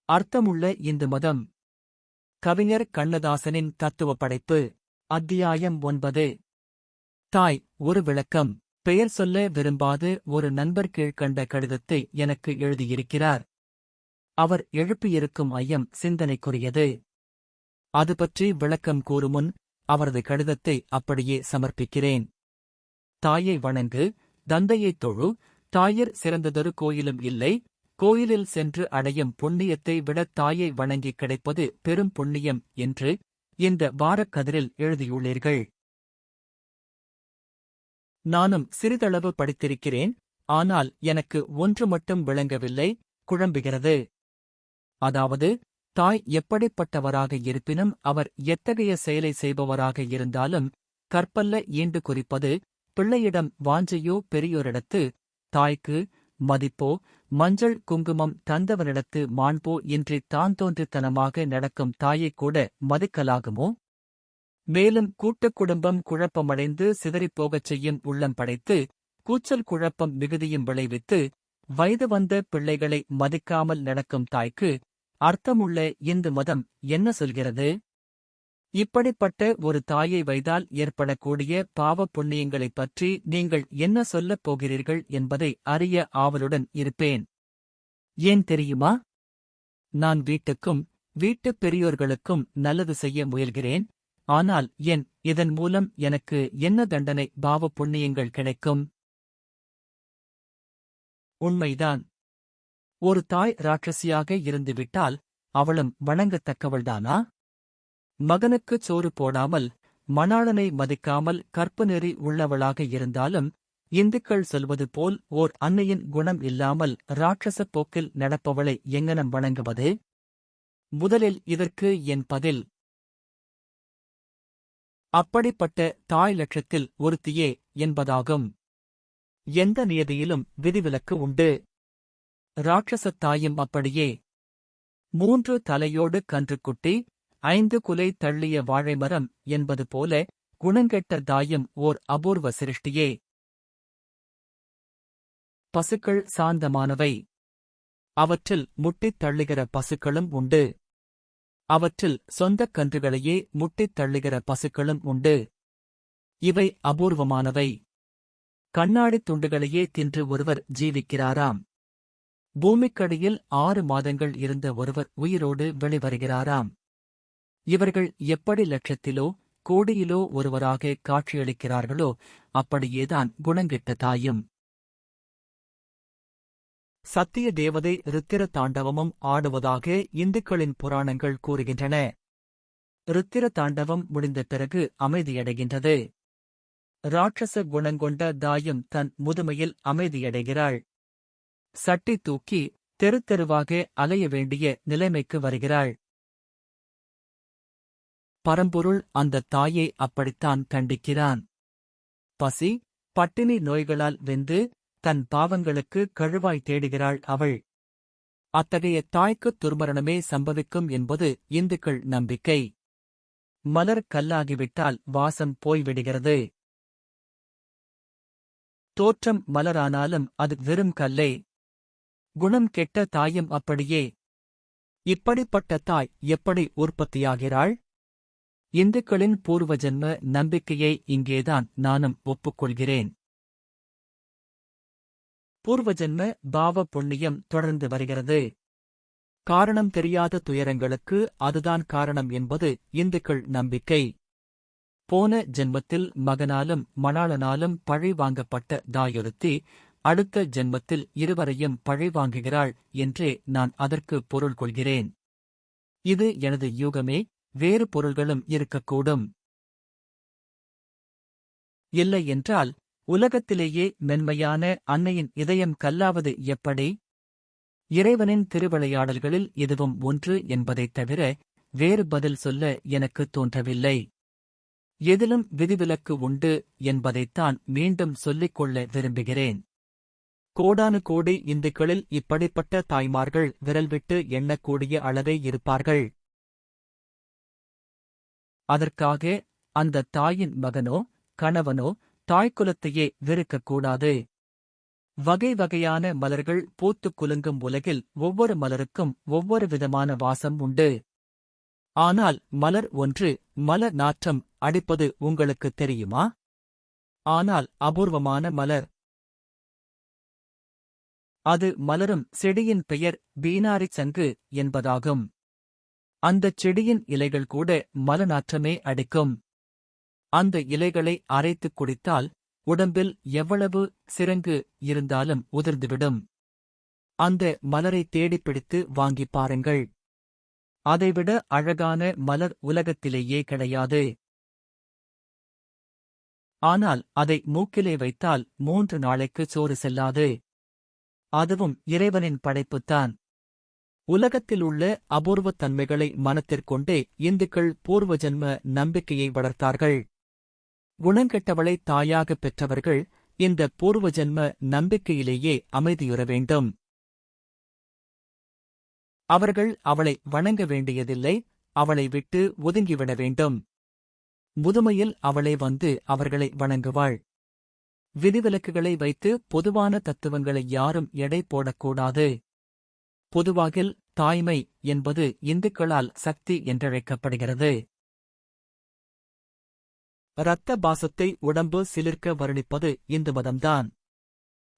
அர்த்தமுள்ள இந்து மதம். கவிஞர் கண்ணதாசனின் தத்துவ படைப்பு. அத்தியாயம் 9. தாய் ஒரு விளக்கம். பெயர் சொல்ல விரும்பாது ஒரு நண்பர் கீழ்க்கண்ட கடிதத்தை எனக்கு எழுதியிருக்கிறார். அவர் எழுப்பியிருக்கும் ஐயம் சிந்தனைக்குரியது. அது பற்றி விளக்கம் கூறுமுன் அவரது கடிதத்தை அப்படியே சமர்ப்பிக்கிறேன். தாயை வணங்கு, தந்தையைத் தொழு, தாயிற் சிறந்ததொரு கோயிலும் இல்லை. கோயிலில் சென்று அடையும் புண்ணியத்தை விட தாயை வணங்கிக் கிடைப்பது பெரும் புண்ணியம் என்று இந்த வாரக்கதிரில் எழுதியுள்ளீர்கள். நானும் சிறிதளவு படித்திருக்கிறேன். ஆனால் எனக்கு ஒன்று மட்டும் விளங்கவில்லை, குழம்புகிறது. அதாவது, தாய் எப்படிப்பட்டவராக இருப்பினும் அவர் எத்தகைய செயலை செய்பவராக இருந்தாலும் கற்பல்ல ஈண்டு குறிப்பது, பிள்ளையிடம் வாஞ்சையோ பெரியோரிடத்து தாய்க்கு மதிப்போ மஞ்சள் குங்குமம் தந்தவனிடத்து மாண்போ இன்றி தான் தோன்றித்தனமாக நடக்கும் தாயைக் கூட மதிக்கலாகுமோ? மேலும் கூட்டுக் குடும்பம் குழப்பமடைந்து சிதறிப்போகச் செய்யும் உள்ளம் படைத்து கூச்சல் குழப்பம் மிகுதியும் விளைவித்து வயது வந்த பிள்ளைகளை மதிக்காமல் நடக்கும் தாய்க்கு அர்த்தமுள்ள இந்து மதம் என்ன சொல்கிறது? இப்படிப்பட்ட ஒரு தாயை வைத்தால் ஏற்படக்கூடிய பாவ புண்ணியங்களைப் பற்றி நீங்கள் என்ன சொல்லப் போகிறீர்கள் என்பதை அறிய ஆவலுடன் இருப்பேன். ஏன் தெரியுமா? நான் வீட்டுக்கும் வீட்டுப் பெரியோர்களுக்கும் நல்லது செய்ய முயல்கிறேன். ஆனால் இதன் மூலம் எனக்கு என்ன தண்டனை பாவ புண்ணியங்கள் கிடைக்கும்? உண்மைதான். ஒரு தாய் ராட்சசியாக இருந்துவிட்டால் அவளும் வணங்கத்தக்கவள்தானா? மகனுக்குச் சோறு போடாமல், மணாளனை மதிக்காமல் கற்புநெறி உள்ளவளாக இருந்தாலும் இந்துக்கள் சொல்வது போல் ஓர் அன்னையின் குணம் இல்லாமல் ராட்சசப் போக்கில் நடப்பவளை எங்கனம் வணங்குவது? முதலில் இதற்கு என் பதில், அப்படிப்பட்ட தாய் லட்சத்தில் ஒருத்தியே என்பதாகும். எந்த நியதியிலும் விதிவிலக்கு உண்டு. ராட்சசத் தாயும் அப்படியே. 3 தலையோடு கன்றுக்குட்டி, 5 குலை தள்ளிய வாழைமரம் என்பது போல குணங்கெட்ட தாயும் ஓர் அபூர்வ சிருஷ்டியே. பசுக்கள் சாந்தமானவை. அவற்றில் முட்டித் தள்ளுகிற பசுக்களும் உண்டு. அவற்றில் சொந்தக் கன்றுகளையே முட்டித் தள்ளுகிற பசுக்களும் உண்டு. இவை அபூர்வமானவை. கண்ணாடித் துண்டுகளையே தின்று ஒருவர் ஜீவிக்கிறாராம். பூமிக்கடியில் 6 மாதங்கள் இருந்த ஒருவர் உயிரோடு வெளிவருகிறாராம். இவர்கள் எப்படி லட்சத்திலோ கோடியிலோ ஒருவராக காட்சியளிக்கிறார்களோ அப்படியேதான் குணங்கெட்ட தாயும். சத்திய தேவதை ருத்திர தாண்டவமும் ஆடுவதாக இந்துக்களின் புராணங்கள் கூறுகின்றன. ருத்திர தாண்டவம் முடிந்த பிறகு அமைதியடைகின்றது. ராட்சச குணங்கொண்ட தாயும் தன் முதுமையில் அமைதியடைகிறாள். சட்டி தூக்கி தெருத்தெருவாக அலைய வேண்டிய நிலைமைக்கு வருகிறாள். பரம்பொருள் அந்த தாயை அப்படித்தான் கண்டிக்கிறான். பசி, பட்டினி நோய்களால் வெந்து தன் பாவங்களுக்கு கழுவாய் தேடுகிறாள் அவள். அத்தகைய தாய்க்குத் துர்மரணமே சம்பவிக்கும் என்பது இந்துக்கள் நம்பிக்கை. மலர் கல்லாகிவிட்டால் வாசம் போய்விடுகிறது. தோற்றம் மலரானாலும் அது வெறும் கல்லே. குணம் கெட்ட தாயும் அப்படியே. இப்படிப்பட்ட தாய் எப்படி உற்பத்தியாகிறாள்? இந்துக்களின் பூர்வ ஜென்ம நம்பிக்கையை இங்கேதான் நானும் ஒப்புக்கொள்கிறேன். பூர்வஜன்ம பாவ புண்ணியம் தொடர்ந்து வருகிறது. காரணம் தெரியாத துயரங்களுக்கு அதுதான் காரணம் என்பது இந்துக்கள் நம்பிக்கை. போன ஜென்மத்தில் மகனாலும் மணாளனாலும் பழி வாங்கப்பட்ட தாயொருத்தி அடுத்த ஜென்மத்தில் இருவரையும் பழி வாங்குகிறாள் என்றே நான் அதற்கு பொருள் கொள்கிறேன். இது எனது யூகமே, வேறு பொருள்களும் இருக்கக்கூடும். இல்லை என்றால் உலகத்திலேயே மென்மையான அன்னையின் இதயம் கல்லாவது எப்படி? இறைவனின் திருவிளையாடல்களில் இதுவும் ஒன்று என்பதைத் தவிர வேறு பதில் சொல்ல எனக்குத் தோன்றவில்லை. எதிலும் விதிவிலக்கு உண்டு என்பதைத்தான் மீண்டும் சொல்லிக் கொள்ள விரும்புகிறேன். கோடானு கோடி இந்துக்களில் இப்படிப்பட்ட தாய்மார்கள் விரல்விட்டு எண்ணக்கூடிய அளவே இருப்பார்கள். அதற்காக அந்த தாயின் மகனோ கணவனோ தாய்க்குலத்தையே வெறுக்கக்கூடாது. வகை வகையான மலர்கள் பூத்துக் குலுங்கும் உலகில் ஒவ்வொரு மலருக்கும் ஒவ்வொரு விதமான வாசம் உண்டு. ஆனால் மலர் ஒன்று மலர் நாற்றம் அடிப்பது உங்களுக்கு தெரியுமா? ஆனால் அபூர்வமான மலர். அது மலரும் செடியின் பெயர் பீனாரிச் சங்கு என்பதாகும். அந்தச் செடியின் இலைகள் கூட மலநாற்றமே அடிக்கும். அந்த இலைகளை அரைத்துக் குடித்தால் உடம்பில் எவ்வளவு சிரங்கு இருந்தாலும் உதிர்ந்துவிடும். அந்த மலரை தேடிப் பிடித்து வாங்கிப் பாருங்கள். அதைவிட அழகான மலர் உலகத்திலேயே கிடையாது. ஆனால் அதை மூக்கிலே வைத்தால் 3 நாளைக்கு சோறு செல்லாது. அதுவும் இறைவனின் படைப்புத்தான். உலகத்திலுள்ள அபூர்வத் தன்மைகளை மனத்திற்கொண்டே இந்துக்கள் பூர்வ ஜன்ம நம்பிக்கையை வளர்த்தார்கள். குணங்கெட்டவளை தாயாகப் பெற்றவர்கள் இந்த பூர்வ ஜன்ம நம்பிக்கையிலேயே அமைதியுற வேண்டும். அவர்கள் அவளை வணங்க வேண்டியதில்லை, அவளை விட்டு ஒதுங்கிவிட வேண்டும். முதுமையில் அவளே வந்து அவர்களை வணங்குவாள். விதிவிலக்குகளை வைத்து பொதுவான தத்துவங்களை யாரும் எடை போடக்கூடாது. பொதுவாகில் தாய்மை என்பது இந்துக்களால் சக்தி என்றழைக்கப்படுகிறது. இரத்த பாசத்தை உடம்பு சிலிர்க்க வர்ணிப்பது இந்து மதம்தான்.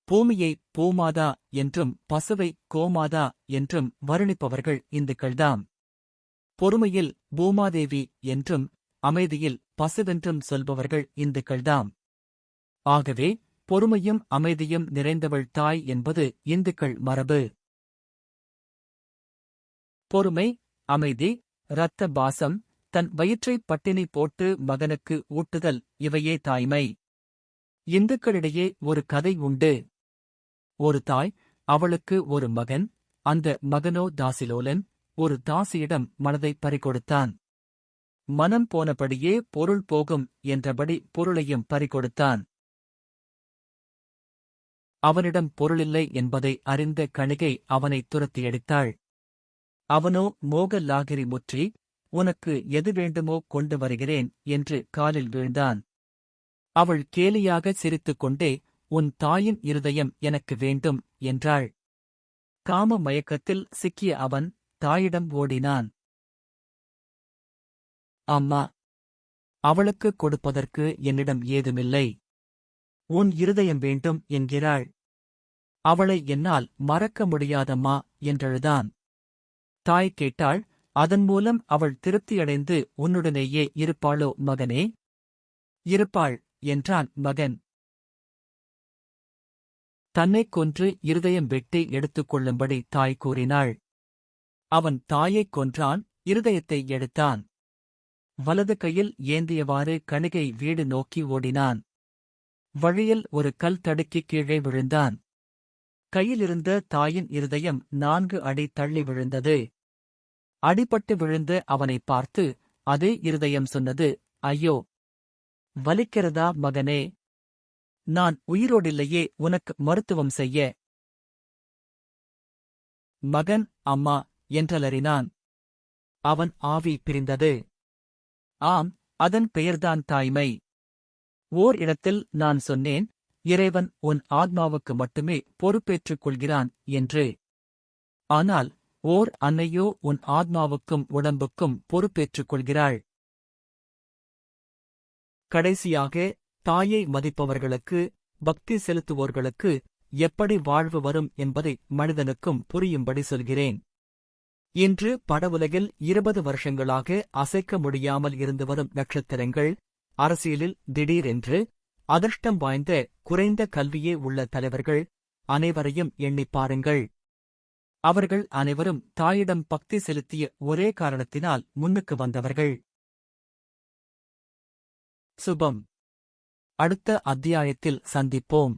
பூமியை பூமாதா என்றும் பசுவை கோமாதா என்றும் வர்ணிப்பவர்கள் இந்துக்கள்தாம். பொறுமையில் பூமாதேவி என்றும் அமைதியில் பசுவென்றும் சொல்பவர்கள் இந்துக்கள்தாம். ஆகவே பொறுமையும் அமைதியும் நிறைந்தவள் தாய் என்பது இந்துக்கள் மரபு. பொறுமை, அமைதி, இரத்த பாசம், தன் வயிற்றைப் பட்டினி போட்டு மகனுக்கு ஊட்டுதல் இவையே தாய்மை. இந்துக்களிடையே ஒரு கதை உண்டு. ஒரு தாய், அவளுக்கு ஒரு மகன். அந்த மகனோ தாசிலோலன். ஒரு தாசியிடம் மனதைப் பறிகொடுத்தான். மனம் போனபடியே பொருள் போகும் என்றபடி பொருளையும் பறிகொடுத்தான். அவனிடம் பொருளில்லை என்பதை அறிந்த கணிகை அவனைத் துரத்தியடித்தாள். அவனோ மோக லாகிரி முற்றி, உனக்கு எது வேண்டுமோ கொண்டு வருகிறேன் என்று காலில் வீழ்ந்தான். அவள் கேலியாக சிரித்துக் கொண்டே, உன் தாயின் இருதயம் எனக்கு வேண்டும் என்றாள். காம மயக்கத்தில் சிக்கிய அவன் தாயிடம் ஓடினான். அம்மா, அவளுக்கு கொடுப்பதற்கு என்னிடம் ஏதுமில்லை. உன் இருதயம் வேண்டும் என்கிறாள். அவளை என்னால் மறக்க முடியாதம்மா என்றழுதான். தாய் கேட்டாள், அதன் மூலம் அவள் திருப்தியடைந்து உன்னுடனேயே இருப்பாளோ மகனே? இருப்பாள் என்றான் மகன். தன்னைக் கொன்று இருதயம் வெட்டி எடுத்துக் கொள்ளும்படி தாய் கூறினாள். அவன் தாயைக் கொன்றான், இருதயத்தை எடுத்தான். வலது கையில் ஏந்தியவாறு கணிகை வீடு நோக்கி ஓடினான். வழியில் ஒரு கல் தடுக்கிக் கீழே விழுந்தான். கையிலிருந்த தாயின் இருதயம் 4 அடி தள்ளி விழுந்தது. அடிபட்டு விழுந்த அவனைப் பார்த்து அதே இருதயம் சொன்னது, ஐயோ, வலிக்கிறதா மகனே? நான் உயிரோடில்லையே உனக்கு மருத்துவம் செய்ய. மகன் அம்மா என்றலறினான். அவன் ஆவி பிரிந்தது. ஆம், அதன் பெயர்தான் தாய்மை. ஓர் இடத்தில் நான் சொன்னேன், இறைவன் உன் ஆத்மாவுக்கு மட்டுமே பொறுப்பேற்றுக் கொள்கிறான் என்று. ஆனால் ஓர் அன்னையோ உன் ஆத்மாவுக்கும் உடம்புக்கும் பொறுப்பேற்றுக் கொள்கிறாள். கடைசியாக, தாயை மதிப்பவர்களுக்கு, பக்தி செலுத்துவோர்களுக்கு எப்படி வாழ்வு வரும் என்பதை மனிதனுக்கும் புரியும்படி சொல்கிறேன். இன்று படவுலகில் 20 வருஷங்களாக அசைக்க முடியாமல் இருந்து வரும் நட்சத்திரங்கள், அரசியலில் திடீரென்று அதிர்ஷ்டம் வாய்ந்த குறைந்த கல்வியே உள்ள தலைவர்கள் அனைவரையும் எண்ணிப் பாருங்கள். அவர்கள் அனைவரும் தாயிடம் பக்தி செலுத்திய ஒரே காரணத்தினால் முன்னுக்கு வந்தவர்கள். சுபம். அடுத்த அத்தியாயத்தில் சந்திப்போம்.